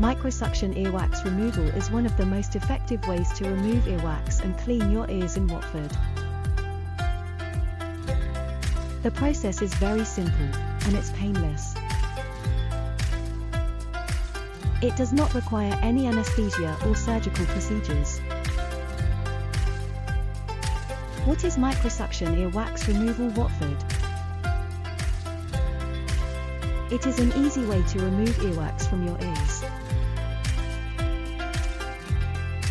Microsuction earwax removal is one of the most effective ways to remove earwax and clean your ears in Watford. The process is very simple, and it's painless. It does not require any anesthesia or surgical procedures. What is microsuction earwax removal, Watford? It is an easy way to remove earwax from your ears.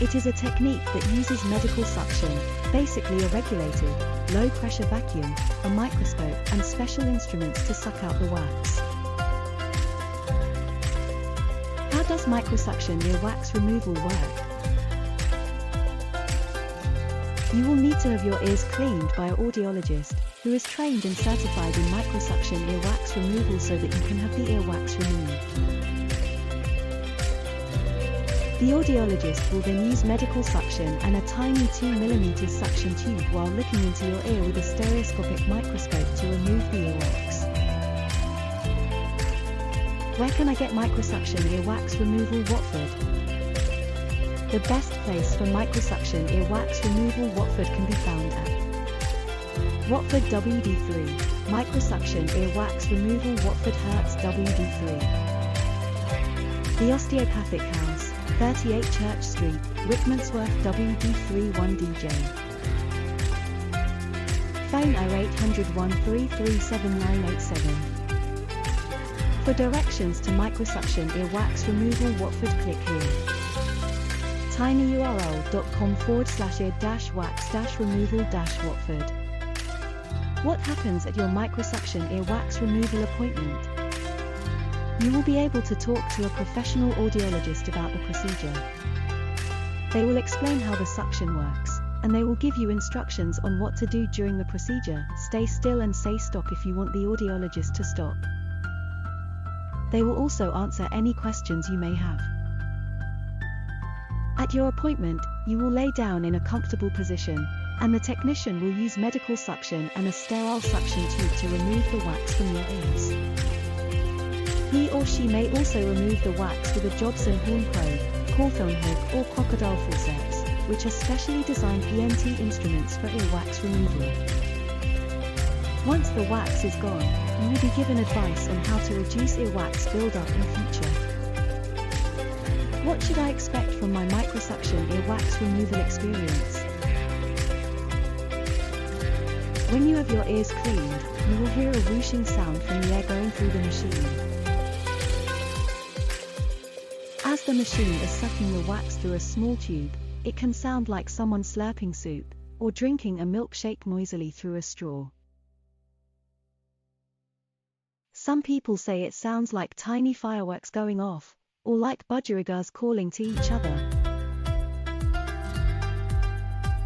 It is a technique that uses medical suction, basically a regulated, low-pressure vacuum, a microscope and special instruments to suck out the wax. How does microsuction earwax removal work? You will need to have your ears cleaned by an audiologist, who is trained and certified in microsuction earwax removal so that you can have the earwax removed. The audiologist will then use medical suction and a tiny 2mm suction tube while looking into your ear with a stereoscopic microscope to remove the earwax. Where can I get microsuction earwax removal, Watford? The best place for microsuction earwax removal, Watford, can be found at Watford WD3, Microsuction Earwax Removal, Watford Herts WD3. The Osteopathic House, 38 Church Street, Rickmansworth WD3 1DJ. Phone 0800 133 987. For directions to microsuction earwax removal, Watford, click here. tinyurl.com/ear-wax-removal-Watford. What happens at your microsuction earwax removal appointment? You will be able to talk to a professional audiologist about the procedure. They will explain how the suction works, and they will give you instructions on what to do during the procedure. Stay still and say stop if you want the audiologist to stop. They will also answer any questions you may have. At your appointment, you will lay down in a comfortable position, and the technician will use medical suction and a sterile suction tube to remove the wax from your ears. He or she may also remove the wax with a Jobson horn probe, cawthorn hook or crocodile forceps, which are specially designed ENT instruments for earwax removal. Once the wax is gone, you will be given advice on how to reduce earwax buildup in future. What should I expect from my microsuction earwax removal experience? When you have your ears cleaned, you will hear a whooshing sound from the air going through the machine. As the machine is sucking the wax through a small tube, it can sound like someone slurping soup, or drinking a milkshake noisily through a straw. Some people say it sounds like tiny fireworks going off, or like budgerigars calling to each other.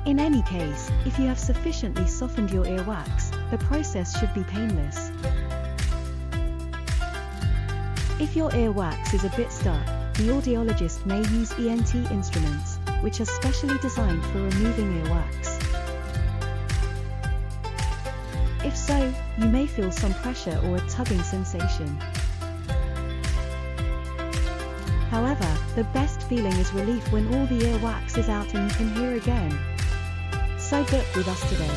In any case, if you have sufficiently softened your earwax, the process should be painless. If your earwax is a bit stuck, the audiologist may use ENT instruments, which are specially designed for removing earwax. If so, you may feel some pressure or a tugging sensation. However, the best feeling is relief when all the earwax is out and you can hear again. So book with us today.